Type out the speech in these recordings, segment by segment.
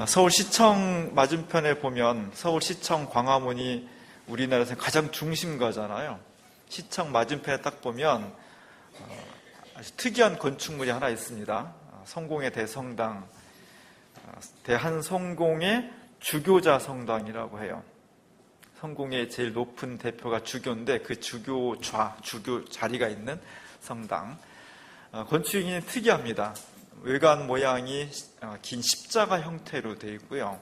서울시청 맞은편에 보면 서울시청 광화문이 우리나라에서 가장 중심가잖아요. 시청 맞은편에 딱 보면 아주 특이한 건축물이 하나 있습니다. 성공의 대성당, 대한성공의 주교자 성당이라고 해요. 성공의 제일 높은 대표가 주교인데 그 주교 자리가 있는 성당. 건축이 특이합니다. 외관 모양이 긴 십자가 형태로 되어 있고요.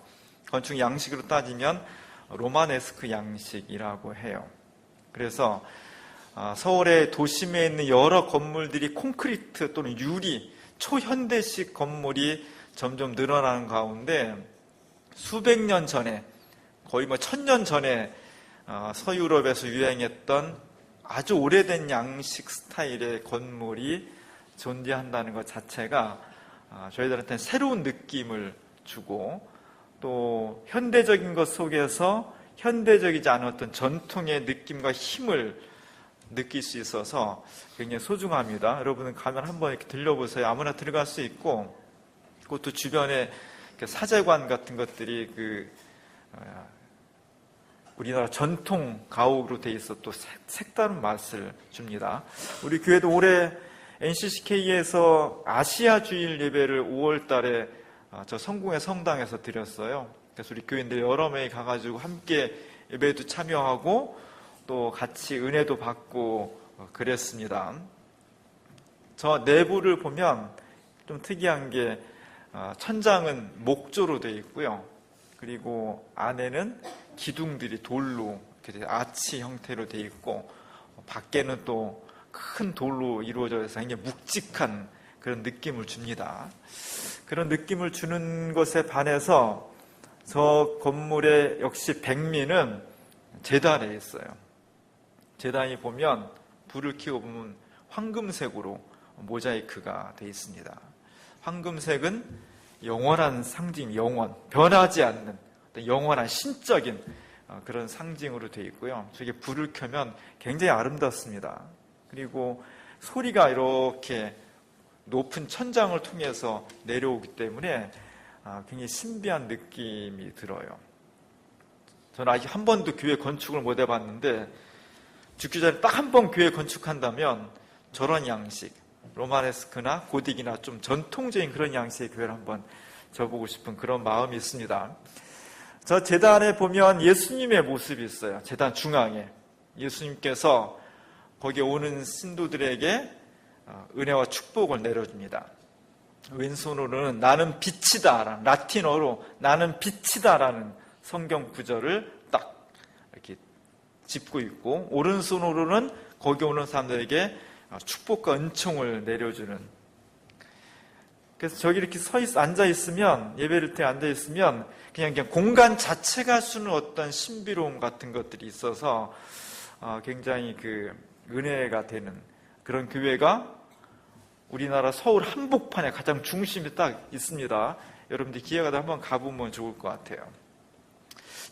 건축 양식으로 따지면 로마네스크 양식이라고 해요. 그래서 서울의 도심에 있는 여러 건물들이 콘크리트 또는 유리, 초현대식 건물이 점점 늘어나는 가운데 수백 년 전에, 거의 1000년 전에 서유럽에서 유행했던 아주 오래된 양식 스타일의 건물이 존재한다는 것 자체가 저희들한테는 새로운 느낌을 주고, 또 현대적인 것 속에서 현대적이지 않았던 전통의 느낌과 힘을 느낄 수 있어서 굉장히 소중합니다. 여러분은 가면 한번 이렇게 들려보세요. 아무나 들어갈 수 있고, 그것도 주변에 사제관 같은 것들이 우리나라 전통 가옥으로 돼 있어 또 색다른 맛을 줍니다. 우리 교회도 올해 NCCK에서 아시아 주일 예배를 5월 달에 저 성공의 성당에서 드렸어요. 그래서 우리 교인들 여러 명이 가가지고 함께 예배도 참여하고 또 같이 은혜도 받고 그랬습니다. 저 내부를 보면 좀 특이한 게 천장은 목조로 되어 있고요. 그리고 안에는 기둥들이 돌로 아치 형태로 되어 있고, 밖에는 또 큰 돌로 이루어져 있어서 굉장히 묵직한 그런 느낌을 줍니다. 그런 느낌을 주는 것에 반해서 저 건물의 역시 백미는 제단에 있어요. 제단이 보면 불을 켜고 보면 황금색으로 모자이크가 되어 있습니다. 황금색은 영원한 상징, 영원, 변하지 않는 영원한 신적인 그런 상징으로 되어 있고요. 저게 불을 켜면 굉장히 아름답습니다. 그리고 소리가 이렇게 높은 천장을 통해서 내려오기 때문에 굉장히 신비한 느낌이 들어요. 저는 아직 한 번도 교회 건축을 못 해봤는데 죽기 전에 딱 한 번 교회 건축한다면 저런 양식, 로마네스크나 고딕이나 좀 전통적인 그런 양식의 교회를 한번 져보고 싶은 그런 마음이 있습니다. 저 제단에 보면 예수님의 모습이 있어요. 제단 중앙에 예수님께서 거기에 오는 신도들에게 은혜와 축복을 내려줍니다. 왼손으로는 나는 빛이다, 라틴어로 나는 빛이다라는 성경 구절을 딱 이렇게 짚고 있고, 오른손으로는 거기 오는 사람들에게 축복과 은총을 내려주는. 그래서 저기 이렇게 앉아 있으면, 예배를 때 앉아 있으면 그냥 공간 자체가 주는 어떤 신비로움 같은 것들이 있어서 굉장히 은혜가 되는 그런 교회가 우리나라 서울 한복판에 가장 중심에 딱 있습니다. 여러분들 기회가 되면 한번 가보면 좋을 것 같아요.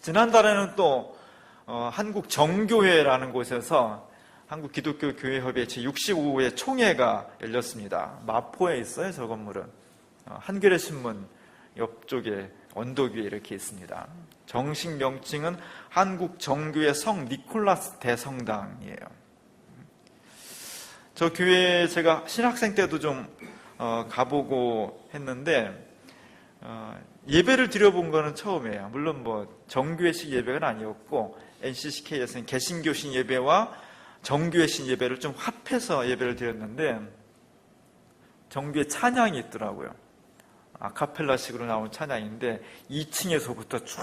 지난달에는 또 한국 정교회라는 곳에서 한국기독교교회협의 제65회 총회가 열렸습니다. 마포에 있어요. 저 건물은 한겨레 신문 옆쪽에 언덕 위에 이렇게 있습니다. 정식 명칭은 한국정교회 성 니콜라스 대성당이에요. 저 교회에 제가 신학생 때도 좀 가보고 했는데 예배를 드려본 거는 처음이에요. 물론 정교회식 예배가 아니었고 NCCK에서는 개신교신 예배와 정교회식 예배를 좀 합해서 예배를 드렸는데, 정교회 찬양이 있더라고요. 아카펠라식으로 나온 찬양인데 2층에서부터 쭉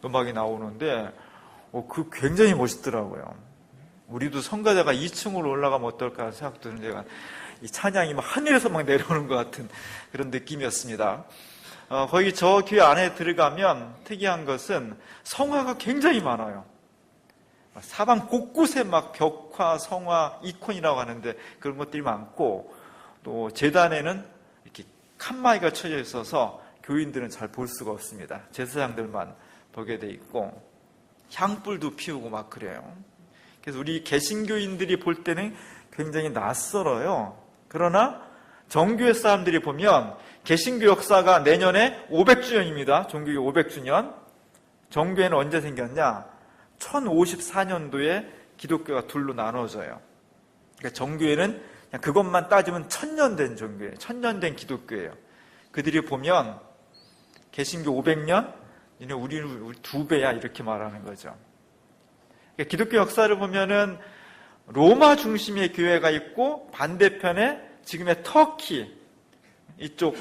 음악이 나오는데 굉장히 멋있더라고요. 우리도 성가대가 2층으로 올라가면 어떨까 생각 드는데 이 찬양이 하늘에서 내려오는 것 같은 그런 느낌이었습니다. 거기 저 교회 안에 들어가면 특이한 것은 성화가 굉장히 많아요. 사방 곳곳에 벽화, 성화, 이콘이라고 하는데 그런 것들이 많고, 또 제단에는 이렇게 칸막이가 쳐져 있어서 교인들은 잘 볼 수가 없습니다. 제사장들만 보게 돼 있고, 향불도 피우고 막 그래요. 그래서 우리 개신교인들이 볼 때는 굉장히 낯설어요. 그러나 정교회 사람들이 보면 개신교 역사가 내년에 500주년입니다. 종교개 500주년. 정교회는 언제 생겼냐? 1054년도에 기독교가 둘로 나눠져요. 그러니까 정교회는 그냥 그것만 따지면 1000년 된 정교회, 1000년 된 기독교예요. 그들이 보면 개신교 500년, 우리 2배야 이렇게 말하는 거죠. 그러니까 기독교 역사를 보면은 로마 중심의 교회가 있고 반대편에 지금의 터키 이쪽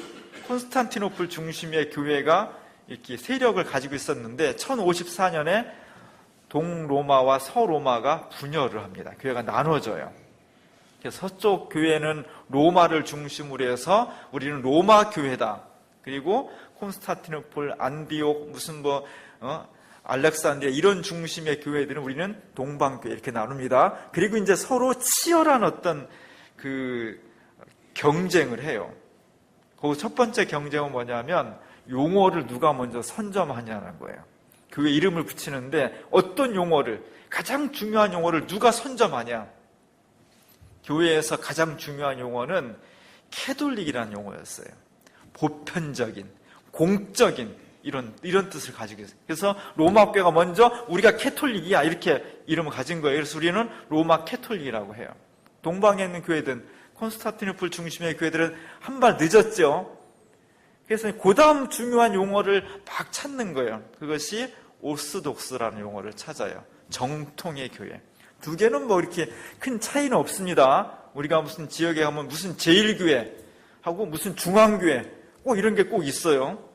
콘스탄티노플 중심의 교회가 이렇게 세력을 가지고 있었는데 1054년에 동로마와 서로마가 분열을 합니다. 교회가 나눠져요. 그래서 서쪽 교회는 로마를 중심으로 해서 우리는 로마 교회다. 그리고 콘스탄티노플, 안디옥, 알렉산드리아 이런 중심의 교회들은 우리는 동방교회 이렇게 나눕니다. 그리고 이제 서로 치열한 어떤 그 경쟁을 해요. 그 첫 번째 경쟁은 뭐냐면 용어를 누가 먼저 선점하냐는 거예요. 교회 이름을 붙이는데 어떤 용어를, 가장 중요한 용어를 누가 선점하냐. 교회에서 가장 중요한 용어는 캐톨릭이라는 용어였어요. 보편적인, 공적인 이런 뜻을 가지고 있어요. 그래서 로마 교회가 먼저 우리가 캐톨릭이야 이렇게 이름을 가진 거예요. 그래서 우리는 로마 캐톨릭이라고 해요. 동방에 있는 교회든 콘스탄티노플 중심의 교회들은 한 발 늦었죠. 그래서 그 다음 중요한 용어를 막 찾는 거예요. 그것이 오스독스라는 용어를 찾아요. 정통의 교회. 두 개는 뭐 이렇게 큰 차이는 없습니다. 우리가 무슨 지역에 가면 무슨 제일교회 하고 무슨 중앙교회 꼭 이런 게 꼭 있어요.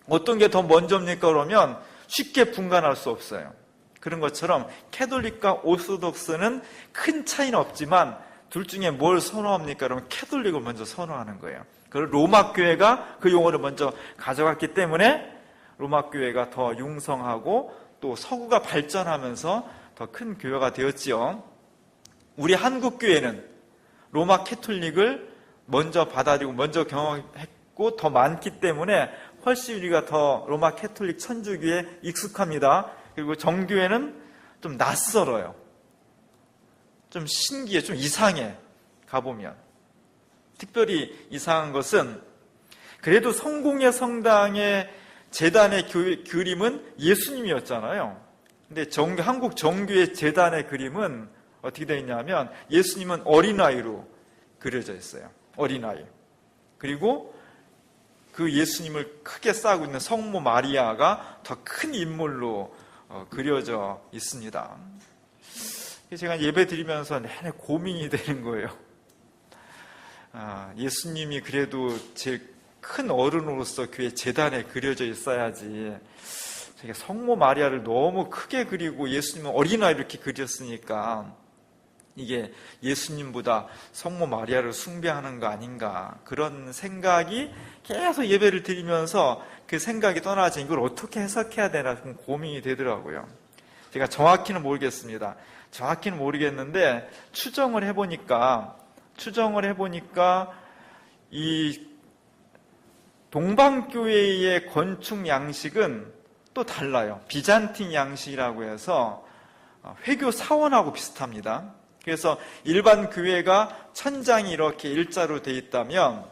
어떤 게 더 먼저입니까? 그러면 쉽게 분간할 수 없어요. 그런 것처럼 캐톨릭과 오스독스는 큰 차이는 없지만 둘 중에 뭘 선호합니까? 그러면 캐톨릭을 먼저 선호하는 거예요. 그리고 로마 교회가 그 용어를 먼저 가져갔기 때문에 로마 교회가 더 융성하고 또 서구가 발전하면서 더 큰 교회가 되었지요. 우리 한국 교회는 로마 캐톨릭을 먼저 받아들이고 먼저 경험했고 더 많기 때문에 훨씬 우리가 더 로마 캐톨릭 천주교에 익숙합니다. 그리고 정교회는 좀 낯설어요. 좀 신기해, 좀 이상해, 가보면. 특별히 이상한 것은 그래도 성공의 성당의 제단의 그림은 예수님이었잖아요. 근데 한국 정교회 제단의 그림은 어떻게 되어 있냐면 예수님은 어린아이로 그려져 있어요. 어린아이. 그리고 그 예수님을 크게 쌓고 있는 성모 마리아가 더 큰 인물로 그려져 있습니다. 제가 예배 드리면서 내내 고민이 되는 거예요. 예수님이 그래도 제일 큰 어른으로서 교회 제단에 그려져 있어야지. 제가 성모 마리아를 너무 크게 그리고 예수님은 어린아이 이렇게 그렸으니까 이게 예수님보다 성모 마리아를 숭배하는 거 아닌가, 그런 생각이 계속 예배를 드리면서 그 생각이 떠나지 이걸 어떻게 해석해야 되나 좀 고민이 되더라고요. 제가 정확히는 모르겠습니다. 정확히는 모르겠는데 추정을 해보니까 이 동방교회의 건축 양식은 또 달라요. 비잔틴 양식이라고 해서 회교 사원하고 비슷합니다. 그래서 일반 교회가 천장이 이렇게 일자로 되어 있다면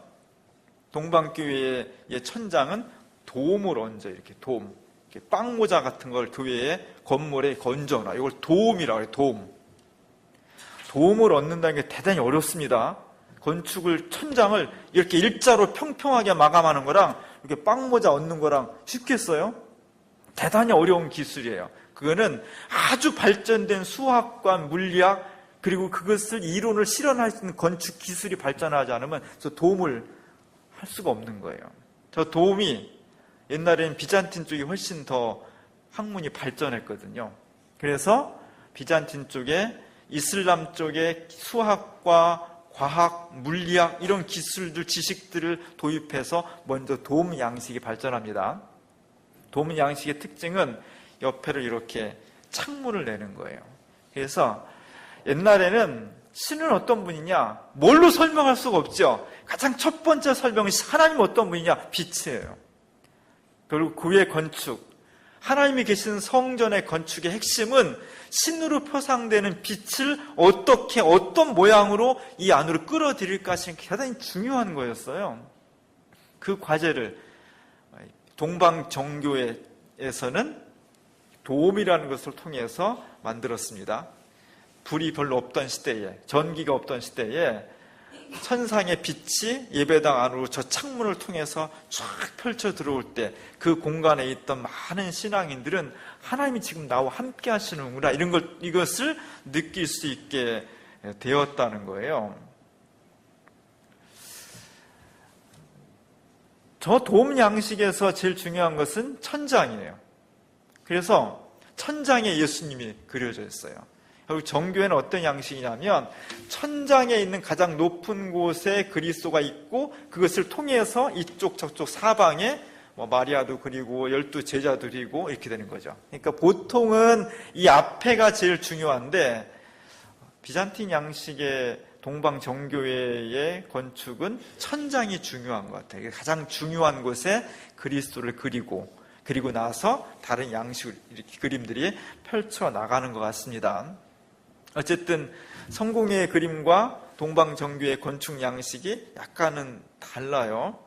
동방교회의 천장은 돔을 얹어 이렇게 돔, 이렇게 빵모자 같은 걸 교회의 건물에 건져놔. 이걸 돔이라고 해요. 돔을 얹는다는 게 대단히 어렵습니다. 건축을 천장을 이렇게 일자로 평평하게 마감하는 거랑 이렇게 빵모자 얹는 거랑 쉽겠어요? 대단히 어려운 기술이에요. 그거는 아주 발전된 수학과 물리학 그리고 그것을 이론을 실현할 수 있는 건축 기술이 발전하지 않으면 저 도움을 할 수가 없는 거예요. 저 도움이 옛날에는 비잔틴 쪽이 훨씬 더 학문이 발전했거든요. 그래서 비잔틴 쪽에 이슬람 쪽에 수학과 과학, 물리학 이런 기술들, 지식들을 도입해서 먼저 도움 양식이 발전합니다. 도움 양식의 특징은 옆에를 이렇게 창문을 내는 거예요. 그래서 옛날에는 신은 어떤 분이냐? 뭘로 설명할 수가 없죠. 가장 첫 번째 설명은 하나님 어떤 분이냐? 빛이에요. 그리고 교회 건축, 하나님이 계신 성전의 건축의 핵심은 신으로 표상되는 빛을 어떻게 어떤 모양으로 이 안으로 끌어들일까 하는 게 대단히 중요한 거였어요. 그 과제를 동방정교회에서는 도움이라는 것을 통해서 만들었습니다. 불이 별로 없던 시대에, 전기가 없던 시대에 천상의 빛이 예배당 안으로 저 창문을 통해서 쫙 펼쳐 들어올 때 그 공간에 있던 많은 신앙인들은 하나님이 지금 나와 함께 하시는구나, 이것을 느낄 수 있게 되었다는 거예요. 저 도움 양식에서 제일 중요한 것은 천장이에요. 그래서 천장에 예수님이 그려져 있어요. 결국 정교회는 어떤 양식이냐면 천장에 있는 가장 높은 곳에 그리스도가 있고 그것을 통해서 이쪽 저쪽 사방에 마리아도 그리고 12 제자들이고 이렇게 되는 거죠. 그러니까 보통은 이 앞에가 제일 중요한데 비잔틴 양식의 동방정교회의 건축은 천장이 중요한 것 같아요. 가장 중요한 곳에 그리스도를 그리고 나서 다른 양식 이렇게 그림들이 펼쳐 나가는 것 같습니다. 어쨌든 성공회의 그림과 동방정교회의 건축 양식이 약간은 달라요.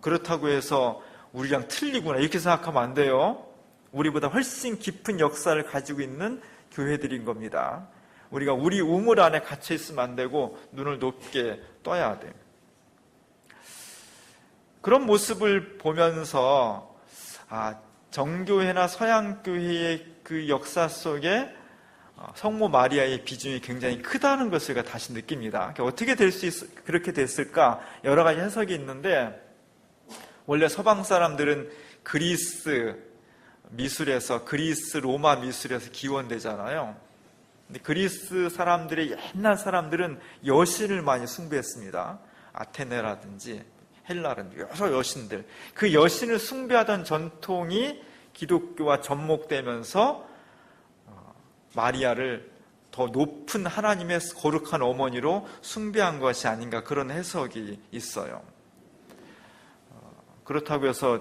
그렇다고 해서 우리랑 틀리구나 이렇게 생각하면 안 돼요. 우리보다 훨씬 깊은 역사를 가지고 있는 교회들인 겁니다. 우리가 우리 우물 안에 갇혀 있으면 안 되고 눈을 높게 떠야 돼요. 그런 모습을 보면서 정교회나 서양교회의 그 역사 속에 성모 마리아의 비중이 굉장히 크다는 것을 다시 느낍니다. 어떻게 그렇게 됐을까? 여러 가지 해석이 있는데 원래 서방 사람들은 그리스 로마 미술에서 기원되잖아요. 근데 그리스 사람들의 옛날 사람들은 여신을 많이 숭배했습니다. 아테네라든지 헬라라든지 여러 여신들, 그 여신을 숭배하던 전통이 기독교와 접목되면서 마리아를 더 높은 하나님의 거룩한 어머니로 숭배한 것이 아닌가, 그런 해석이 있어요. 그렇다고 해서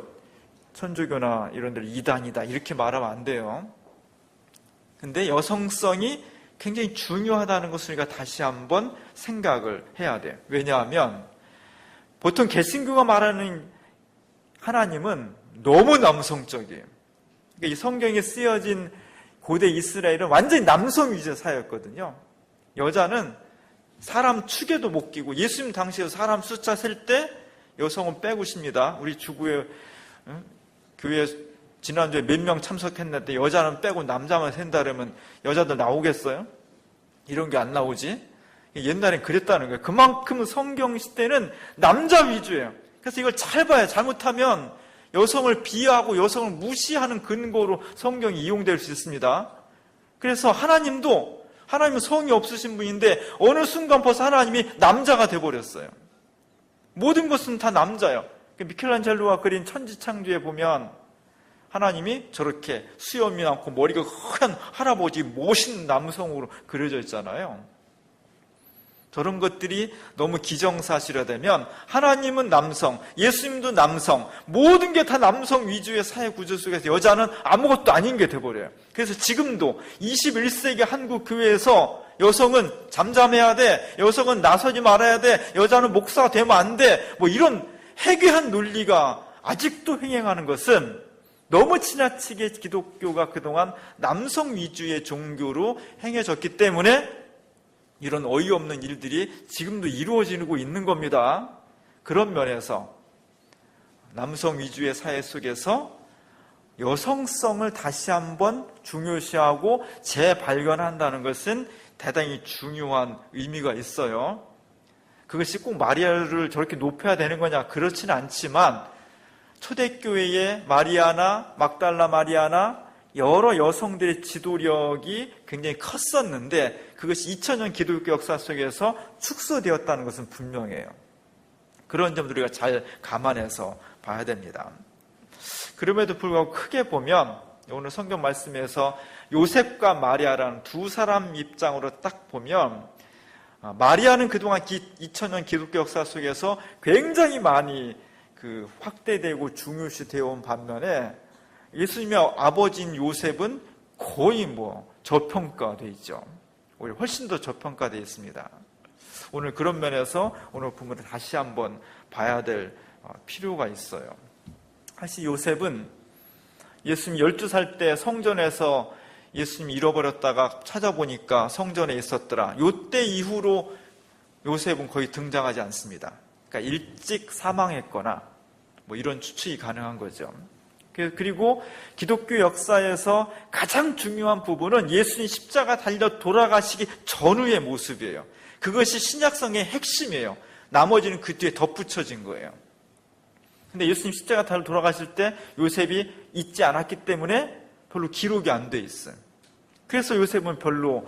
천주교나 이런 데를 이단이다 이렇게 말하면 안 돼요. 근데 여성성이 굉장히 중요하다는 것을 우리가 다시 한번 생각을 해야 돼요. 왜냐하면 보통 개신교가 말하는 하나님은 너무 남성적이에요. 그러니까 이 성경에 쓰여진 고대 이스라엘은 완전히 남성 위주의 사회였거든요. 여자는 사람 축에도 못 끼고, 예수님 당시에 사람 숫자 셀 때 여성은 빼고십니다. 우리 주구에 교회 지난주에 몇 명 참석했는데 여자는 빼고 남자만 센다 그러면 여자들 나오겠어요? 이런 게 안 나오지. 옛날엔 그랬다는 거예요. 그만큼 성경 시대는 남자 위주예요. 그래서 이걸 잘 봐야, 잘못하면 여성을 비하하고 여성을 무시하는 근거로 성경이 이용될 수 있습니다. 그래서 하나님은 성이 없으신 분인데 어느 순간 벌써 하나님이 남자가 돼버렸어요. 모든 것은 다 남자예요. 미켈란젤로가 그린 천지창조에 보면 하나님이 저렇게 수염이 많고 머리가 허연 할아버지 멋있는 남성으로 그려져 있잖아요. 저런 것들이 너무 기정사실화되면 하나님은 남성, 예수님도 남성, 모든 게 다 남성 위주의 사회 구조 속에서 여자는 아무것도 아닌 게 돼버려요. 그래서 지금도 21세기 한국 교회에서 여성은 잠잠해야 돼, 여성은 나서지 말아야 돼, 여자는 목사가 되면 안 돼, 이런 해괴한 논리가 아직도 횡행하는 것은 너무 지나치게 기독교가 그동안 남성 위주의 종교로 행해졌기 때문에 이런 어이없는 일들이 지금도 이루어지고 있는 겁니다. 그런 면에서 남성 위주의 사회 속에서 여성성을 다시 한번 중요시하고 재발견한다는 것은 대단히 중요한 의미가 있어요. 그것이 꼭 마리아를 저렇게 높여야 되는 거냐? 그렇지는 않지만 초대교회의 마리아나 막달라 마리아나 여러 여성들의 지도력이 굉장히 컸었는데 그것이 2000년 기독교 역사 속에서 축소되었다는 것은 분명해요. 그런 점들 우리가 잘 감안해서 봐야 됩니다. 그럼에도 불구하고 크게 보면 오늘 성경 말씀에서 요셉과 마리아라는 두 사람 입장으로 딱 보면 마리아는 그동안 2000년 기독교 역사 속에서 굉장히 많이 확대되고 중요시되어 온 반면에 예수님의 아버지인 요셉은 거의 저평가되어 있죠. 오히려 훨씬 더 저평가되어 있습니다. 오늘 그런 면에서 오늘 본문을 다시 한번 봐야 될 필요가 있어요. 사실 요셉은 예수님 12살 때 성전에서 예수님 잃어버렸다가 찾아보니까 성전에 있었더라. 요때 이후로 요셉은 거의 등장하지 않습니다. 그러니까 일찍 사망했거나 뭐 이런 추측이 가능한 거죠. 그리고 기독교 역사에서 가장 중요한 부분은 예수님 십자가 달려 돌아가시기 전후의 모습이에요. 그것이 신약성의 핵심이에요. 나머지는 그 뒤에 덧붙여진 거예요. 근데 예수님 십자가 달려 돌아가실 때 요셉이 있지 않았기 때문에 별로 기록이 안 돼 있어요. 그래서 요셉은 별로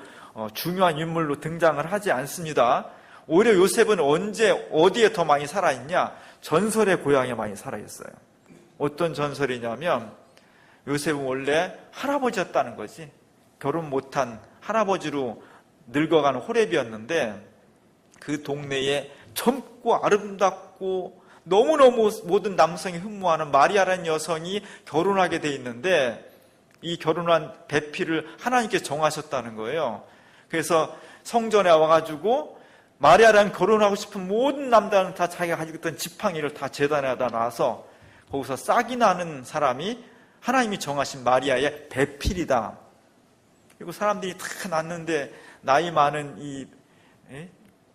중요한 인물로 등장을 하지 않습니다. 오히려 요셉은 언제 어디에 더 많이 살아있냐? 전설의 고향에 많이 살아있어요. 어떤 전설이냐면 요셉은 원래 할아버지였다는 거지. 결혼 못한 할아버지로 늙어가는 호렙이었는데 그 동네에 젊고 아름답고 너무너무 모든 남성이 흠모하는 마리아라는 여성이 결혼하게 돼 있는데 이 결혼한 배필을 하나님께 정하셨다는 거예요. 그래서 성전에 와가지고 마리아랑 결혼하고 싶은 모든 남자는 다 자기가 가지고 있던 지팡이를 다 제단에다 놔서 거기서 싹이 나는 사람이 하나님이 정하신 마리아의 배필이다. 그리고 사람들이 다 났는데 나이 많은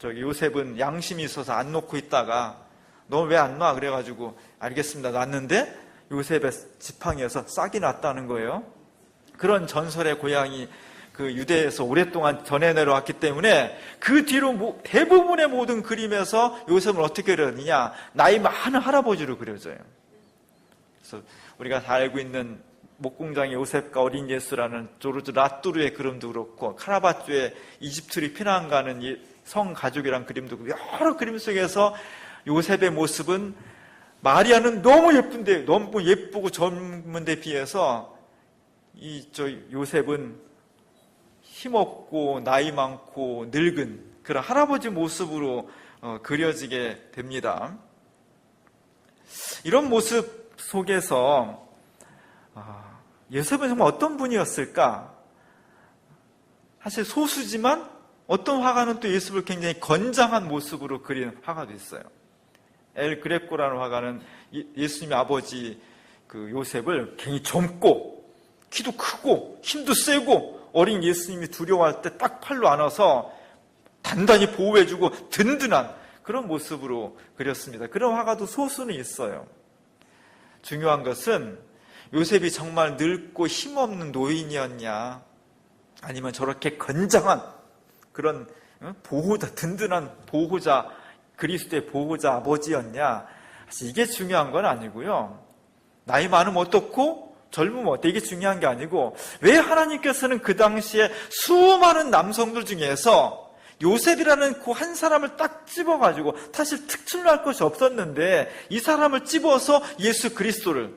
요셉은 양심이 있어서 안 놓고 있다가 너 왜 안 놔? 그래가지고 알겠습니다. 놨는데 요셉의 지팡이에서 싹이 났다는 거예요. 그런 전설의 고향이 그 유대에서 오랫동안 전해 내려왔기 때문에 그 뒤로 대부분의 모든 그림에서 요셉을 어떻게 그렸느냐? 나이 많은 할아버지로 그려져요. 그래서 우리가 다 알고 있는 목공장의 요셉과 어린 예수라는 조르주 라뚜르의 그림도 그렇고 카라바조의 이집트로 피난 가는 성 가족이란 그림도 그렇고 여러 그림 속에서 요셉의 모습은 마리아는 너무 예쁜데 너무 예쁘고 젊은 데 비해서 요셉은 힘없고 나이 많고 늙은 그런 할아버지 모습으로 그려지게 됩니다. 이런 모습 속에서 요셉은 정말 어떤 분이었을까? 사실 소수지만 어떤 화가는 또 요셉을 굉장히 건장한 모습으로 그린 화가도 있어요. 엘 그레코라는 화가는 예수님의 아버지 그 요셉을 굉장히 젊고 키도 크고 힘도 세고 어린 예수님이 두려워할 때 딱 팔로 안아서 단단히 보호해주고 든든한 그런 모습으로 그렸습니다. 그런 화가도 소수는 있어요. 중요한 것은 요셉이 정말 늙고 힘없는 노인이었냐 아니면 저렇게 건장한 그런 보호자, 든든한 보호자, 그리스도의 보호자 아버지였냐. 사실 이게 중요한 건 아니고요. 나이 많으면 어떻고 젊으면 어때? 이게 중요한 게 아니고 왜 하나님께서는 그 당시에 수많은 남성들 중에서 요셉이라는 그 한 사람을 딱 집어가지고 사실 특출날 것이 없었는데 이 사람을 집어서 예수 그리스도를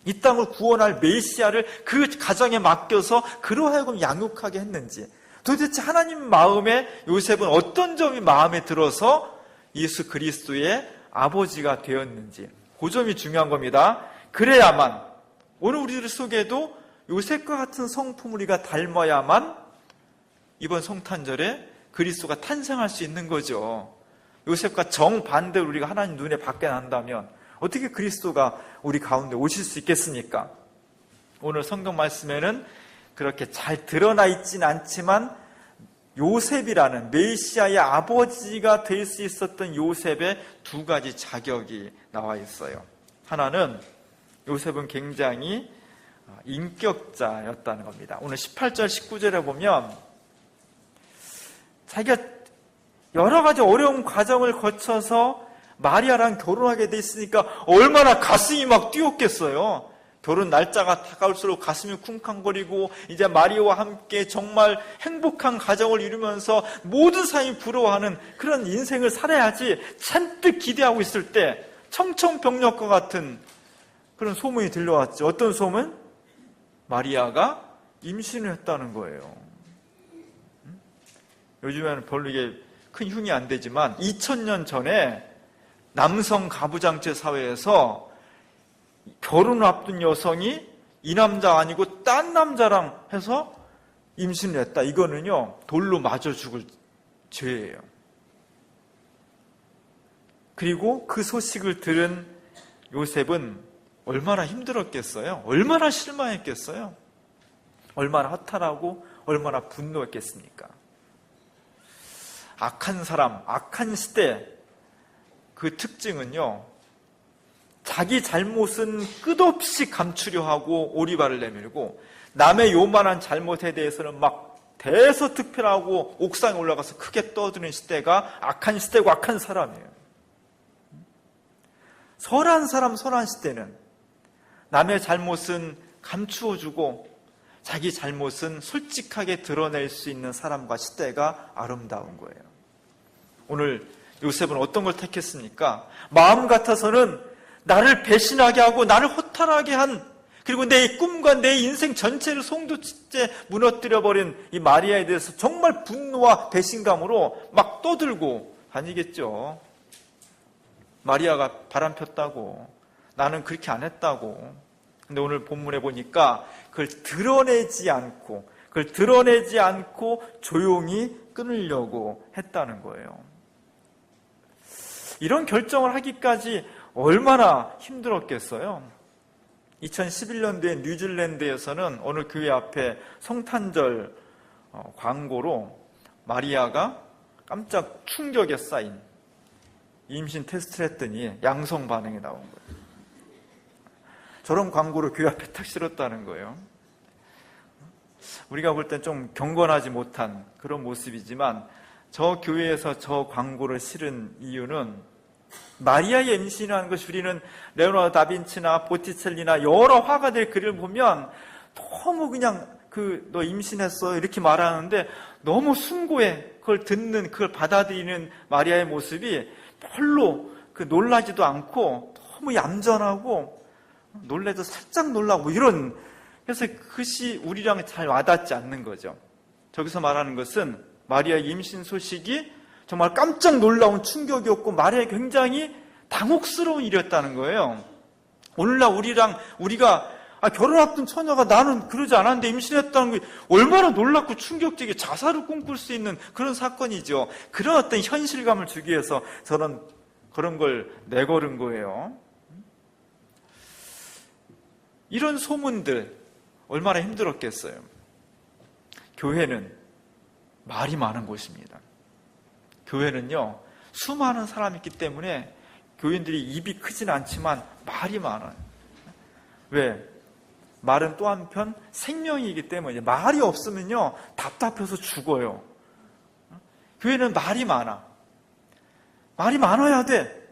이 땅을 구원할 메시아를 그 가정에 맡겨서 그로 하여금 양육하게 했는지 도대체 하나님 마음에 요셉은 어떤 점이 마음에 들어서 예수 그리스도의 아버지가 되었는지 그 점이 중요한 겁니다. 그래야만 오늘 우리들 속에도 요셉과 같은 성품을 우리가 닮아야만 이번 성탄절에 그리스도가 탄생할 수 있는 거죠. 요셉과 정반대로 우리가 하나님 눈에 받게 난다면 어떻게 그리스도가 우리 가운데 오실 수 있겠습니까? 오늘 성경 말씀에는 그렇게 잘 드러나 있진 않지만 요셉이라는 메시아의 아버지가 될 수 있었던 요셉의 두 가지 자격이 나와 있어요. 하나는 요셉은 굉장히 인격자였다는 겁니다. 오늘 18절 19절에 보면 자기가 여러 가지 어려운 과정을 거쳐서 마리아랑 결혼하게 돼 있으니까 얼마나 가슴이 막 뛰었겠어요. 결혼 날짜가 다가올수록 가슴이 쿵쾅거리고 이제 마리아와 함께 정말 행복한 가정을 이루면서 모든 사람이 부러워하는 그런 인생을 살아야지 잔뜩 기대하고 있을 때 청천벽력과 같은 그런 소문이 들려왔죠. 어떤 소문? 마리아가 임신을 했다는 거예요. 요즘에는 별로 이게 큰 흉이 안 되지만 2000년 전에 남성 가부장제 사회에서 결혼을 앞둔 여성이 이 남자 아니고 딴 남자랑 해서 임신을 했다. 이거는요 돌로 맞아 죽을 죄예요. 그리고 그 소식을 들은 요셉은 얼마나 힘들었겠어요? 얼마나 실망했겠어요? 얼마나 허탈하고 얼마나 분노했겠습니까? 악한 사람, 악한 시대, 그 특징은요, 자기 잘못은 끝없이 감추려 하고 오리발을 내밀고 남의 요만한 잘못에 대해서는 막 대서특필하고 옥상에 올라가서 크게 떠드는 시대가 악한 시대고 악한 사람이에요. 선한 사람, 선한 시대는 남의 잘못은 감추어주고 자기 잘못은 솔직하게 드러낼 수 있는 사람과 시대가 아름다운 거예요. 오늘 요셉은 어떤 걸 택했습니까? 마음 같아서는 나를 배신하게 하고 나를 허탈하게 한, 그리고 내 꿈과 내 인생 전체를 송두째 무너뜨려버린 이 마리아에 대해서 정말 분노와 배신감으로 막 떠들고 다니겠죠. 마리아가 바람 폈다고, 나는 그렇게 안 했다고. 근데 오늘 본문에 보니까 그걸 드러내지 않고 조용히 끊으려고 했다는 거예요. 이런 결정을 하기까지 얼마나 힘들었겠어요. 2011년도에 뉴질랜드에서는 어느 교회 앞에 성탄절 광고로 마리아가 깜짝 충격에 쌓인 임신 테스트를 했더니 양성 반응이 나온 거예요. 저런 광고를 교회 앞에 딱 실었다는 거예요. 우리가 볼 땐 좀 경건하지 못한 그런 모습이지만 저 교회에서 저 광고를 실은 이유는 마리아의 임신이라는 것이, 우리는 레오나르도 다빈치나 보티첼리나 여러 화가들의 글을 보면 너무 그냥 너 임신했어 이렇게 말하는데 너무 숭고해. 그걸 듣는, 그걸 받아들이는 마리아의 모습이 별로 놀라지도 않고 너무 얌전하고 놀래도 살짝 놀라고 이런, 그래서 그것이 우리랑 잘 와닿지 않는 거죠. 저기서 말하는 것은 마리아의 임신 소식이 정말 깜짝 놀라운 충격이었고 마리아에게 굉장히 당혹스러운 일이었다는 거예요. 오늘날 우리가 결혼 앞둔 처녀가 나는 그러지 않았는데 임신했다는 게 얼마나 놀랍고 충격적이게 자살을 꿈꿀 수 있는 그런 사건이죠. 그런 어떤 현실감을 주기 위해서 그런 걸 내걸은 거예요. 이런 소문들 얼마나 힘들었겠어요. 교회는 말이 많은 곳입니다. 교회는요, 수많은 사람이 있기 때문에 교인들이 입이 크진 않지만 말이 많아요. 왜? 말은 또 한편 생명이기 때문에 말이 없으면요 답답해서 죽어요. 교회는 말이 많아. 말이 많아야 돼.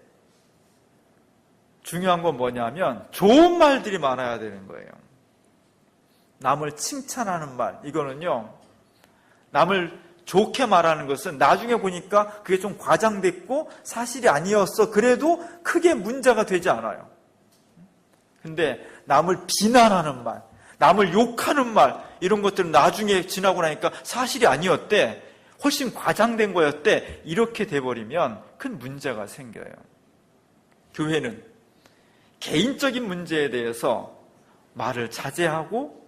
중요한 건 뭐냐면 좋은 말들이 많아야 되는 거예요. 남을 칭찬하는 말, 이거는요, 남을 좋게 말하는 것은 나중에 보니까 그게 좀 과장됐고 사실이 아니었어. 그래도 크게 문제가 되지 않아요. 근데 남을 비난하는 말, 남을 욕하는 말, 이런 것들은 나중에 지나고 나니까 사실이 아니었대, 훨씬 과장된 거였대, 이렇게 돼버리면 큰 문제가 생겨요. 교회는 개인적인 문제에 대해서 말을 자제하고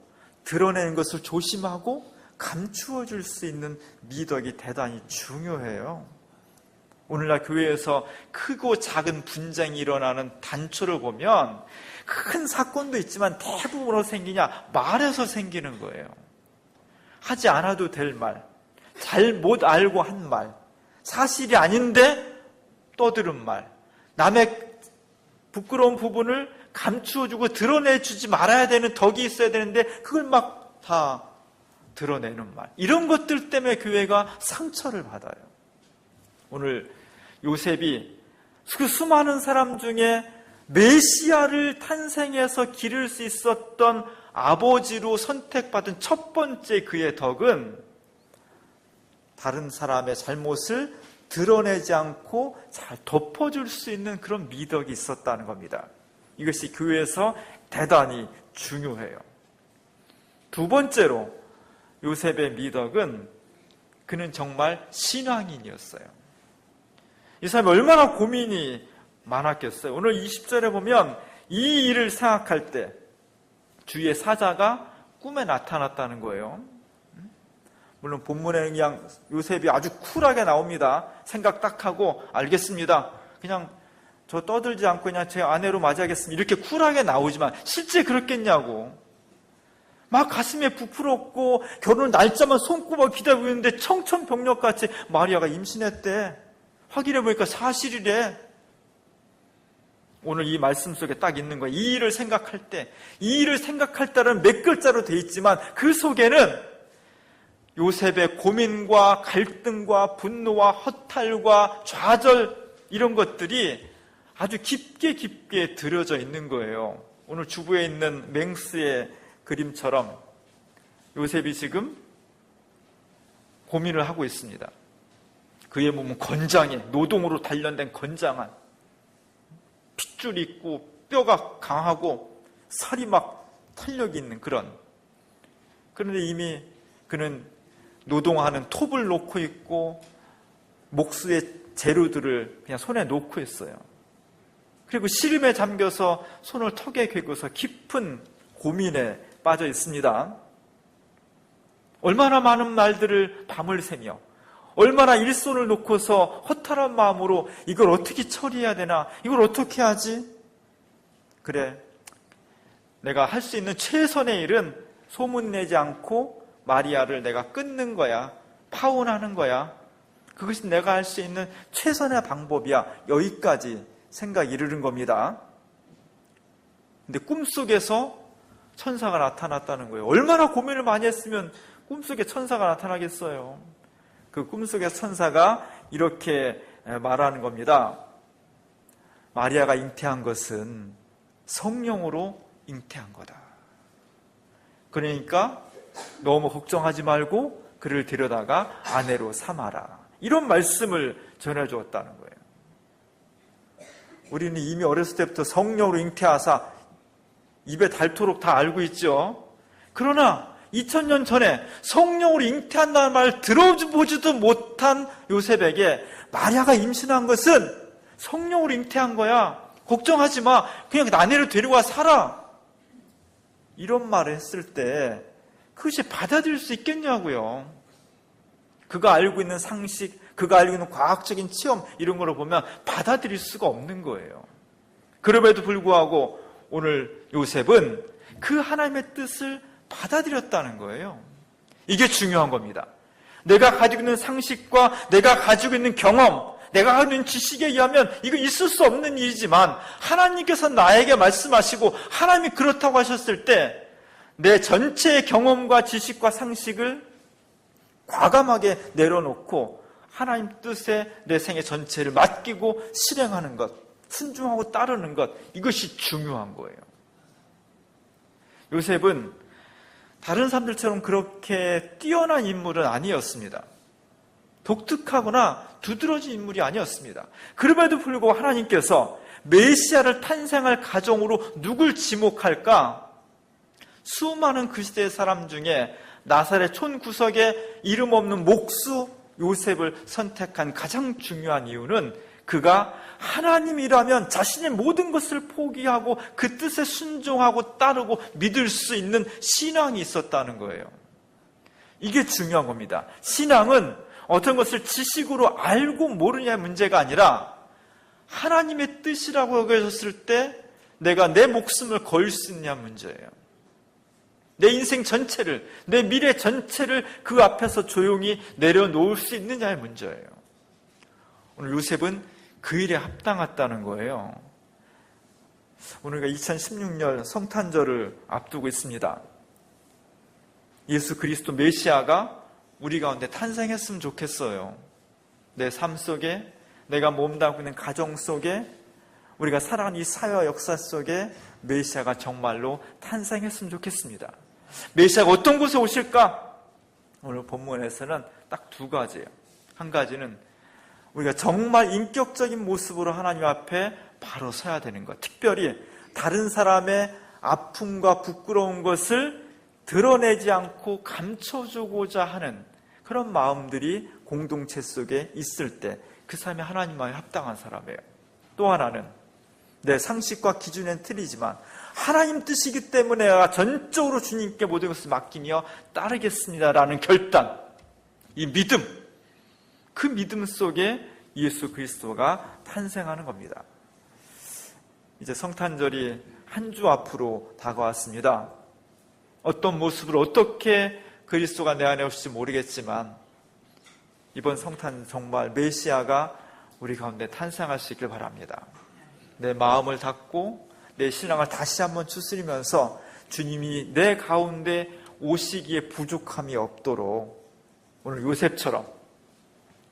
드러내는 것을 조심하고 감추어 줄 수 있는 미덕이 대단히 중요해요. 오늘날 교회에서 크고 작은 분쟁이 일어나는 단초를 보면 큰 사건도 있지만 대부분으로 생기냐? 말에서 생기는 거예요. 하지 않아도 될 말, 잘못 알고 한 말, 사실이 아닌데 떠들은 말, 남의 부끄러운 부분을 감추어주고 드러내주지 말아야 되는 덕이 있어야 되는데 그걸 막 다 드러내는 말, 이런 것들 때문에 교회가 상처를 받아요. 오늘 요셉이 그 수많은 사람 중에 메시아를 탄생해서 기를 수 있었던 아버지로 선택받은 첫 번째 그의 덕은 다른 사람의 잘못을 드러내지 않고 잘 덮어줄 수 있는 그런 미덕이 있었다는 겁니다. 이것이 교회에서 대단히 중요해요. 두 번째로 요셉의 미덕은 그는 정말 신앙인이었어요. 이 사람이 얼마나 고민이 많았겠어요. 오늘 20절에 보면 이 일을 생각할 때 주의 사자가 꿈에 나타났다는 거예요. 물론 본문에 그냥 요셉이 아주 쿨하게 나옵니다. 생각 딱 하고 알겠습니다. 그냥 저 떠들지 않고 그냥 제 아내로 맞이하겠습니다. 이렇게 쿨하게 나오지만 실제 그렇겠냐고. 막 가슴에 부풀었고 결혼 날짜만 손꼽아 기다리고 있는데 청천벽력같이 마리아가 임신했대. 확인해보니까 사실이래. 오늘 이 말씀 속에 딱 있는 거예요. 이 일을 생각할 때, 이 일을 생각할 때는 몇 글자로 되어 있지만 그 속에는 요셉의 고민과 갈등과 분노와 허탈과 좌절 이런 것들이 아주 깊게 깊게 들여져 있는 거예요. 오늘 주부에 있는 맹스의 그림처럼 요셉이 지금 고민을 하고 있습니다. 그의 몸은 건장해, 노동으로 단련된 건장한, 핏줄 있고 뼈가 강하고 살이 막 탄력이 있는 그런. 그런데 이미 그는 노동하는 톱을 놓고 있고 목수의 재료들을 그냥 손에 놓고 있어요. 그리고 시름에 잠겨서 손을 턱에 괴고서 깊은 고민에 빠져 있습니다. 얼마나 많은 말들을 밤을 새며 얼마나 일손을 놓고서 허탈한 마음으로 이걸 어떻게 처리해야 되나, 이걸 어떻게 하지? 그래, 내가 할 수 있는 최선의 일은 소문내지 않고 마리아를 내가 끊는 거야, 파혼하는 거야. 그것이 내가 할 수 있는 최선의 방법이야. 여기까지 생각이 이르는 겁니다. 근데 꿈속에서 천사가 나타났다는 거예요. 얼마나 고민을 많이 했으면 꿈속에 천사가 나타나겠어요. 그 꿈속의 천사가 이렇게 말하는 겁니다. 마리아가 잉태한 것은 성령으로 잉태한 거다. 그러니까 너무 걱정하지 말고 그를 데려다가 아내로 삼아라. 이런 말씀을 전해주었다는 거예요. 우리는 이미 어렸을 때부터 성령으로 잉태하사 입에 닳도록 다 알고 있죠. 그러나 2000년 전에 성령으로 잉태한다는 말을 들어보지도 못한 요셉에게 마리아가 임신한 것은 성령으로 잉태한 거야. 걱정하지 마. 그냥 아내를 데리고 와 살아. 이런 말을 했을 때 그것이 받아들일 수 있겠냐고요. 그가 알고 있는 상식, 그가 알고 있는 과학적인 체험 이런 거로 보면 받아들일 수가 없는 거예요. 그럼에도 불구하고 오늘 요셉은 그 하나님의 뜻을 받아들였다는 거예요. 이게 중요한 겁니다. 내가 가지고 있는 상식과 내가 가지고 있는 경험, 내가 가지고 있는 지식에 의하면 이거 있을 수 없는 일이지만 하나님께서 나에게 말씀하시고 하나님이 그렇다고 하셨을 때 내 전체의 경험과 지식과 상식을 과감하게 내려놓고 하나님 뜻에 내 생애 전체를 맡기고 실행하는 것, 순종하고 따르는 것, 이것이 중요한 거예요. 요셉은 다른 사람들처럼 그렇게 뛰어난 인물은 아니었습니다. 독특하거나 두드러진 인물이 아니었습니다. 그럼에도 불구하고 하나님께서 메시아를 탄생할 가정으로 누굴 지목할까? 수많은 그 시대의 사람 중에 나사렛 촌구석에 이름 없는 목수 요셉을 선택한 가장 중요한 이유는 그가 하나님이라면 자신의 모든 것을 포기하고 그 뜻에 순종하고 따르고 믿을 수 있는 신앙이 있었다는 거예요. 이게 중요한 겁니다. 신앙은 어떤 것을 지식으로 알고 모르냐의 문제가 아니라 하나님의 뜻이라고 여겨졌을 때 내가 내 목숨을 걸 수 있느냐 문제예요. 내 인생 전체를, 내 미래 전체를 그 앞에서 조용히 내려놓을 수 있느냐의 문제예요. 오늘 요셉은 그 일에 합당했다는 거예요. 오늘 2016년 성탄절을 앞두고 있습니다. 예수 그리스도 메시아가 우리 가운데 탄생했으면 좋겠어요. 내 삶 속에, 내가 몸담고 있는 가정 속에, 우리가 살아가는 이 사회와 역사 속에 메시아가 정말로 탄생했으면 좋겠습니다. 메시아가 어떤 곳에 오실까? 오늘 본문에서는 딱 두 가지예요. 한 가지는 우리가 정말 인격적인 모습으로 하나님 앞에 바로 서야 되는 것. 특별히 다른 사람의 아픔과 부끄러운 것을 드러내지 않고 감춰주고자 하는 그런 마음들이 공동체 속에 있을 때 그 사람이 하나님 마음에 합당한 사람이에요. 또 하나는 내 상식과 기준엔 틀리지만 하나님 뜻이기 때문에 내가 전적으로 주님께 모든 것을 맡기며 따르겠습니다라는 결단, 이 믿음, 그 믿음 속에 예수 그리스도가 탄생하는 겁니다. 이제 성탄절이 한 주 앞으로 다가왔습니다. 어떤 모습으로 어떻게 그리스도가 내 안에 오실지 모르겠지만 이번 성탄 정말 메시아가 우리 가운데 탄생할 수 있길 바랍니다. 내 마음을 닫고 내 신앙을 다시 한번 추스리면서 주님이 내 가운데 오시기에 부족함이 없도록 오늘 요셉처럼,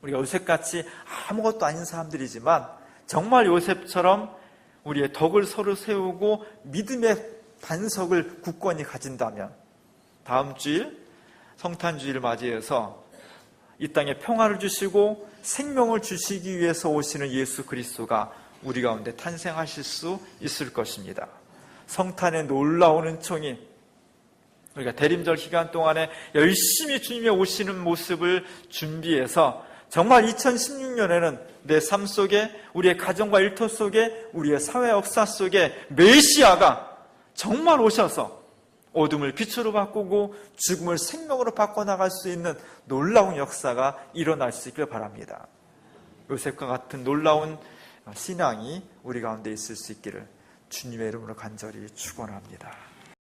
우리가 요셉같이 아무것도 아닌 사람들이지만 정말 요셉처럼 우리의 덕을 서로 세우고 믿음의 반석을 굳건히 가진다면 다음 주일 성탄주의를 맞이해서 이 땅에 평화를 주시고 생명을 주시기 위해서 오시는 예수 그리스도가 우리 가운데 탄생하실 수 있을 것입니다. 성탄의 놀라운 은총이 우리가 대림절 기간 동안에 열심히 주님의 오시는 모습을 준비해서 정말 2016년에는 내 삶 속에, 우리의 가정과 일터 속에, 우리의 사회 역사 속에 메시아가 정말 오셔서 어둠을 빛으로 바꾸고 죽음을 생명으로 바꿔나갈 수 있는 놀라운 역사가 일어날 수 있길 바랍니다. 요셉과 같은 놀라운 신앙이 우리 가운데 있을 수 있기를 주님의 이름으로 간절히 축원합니다.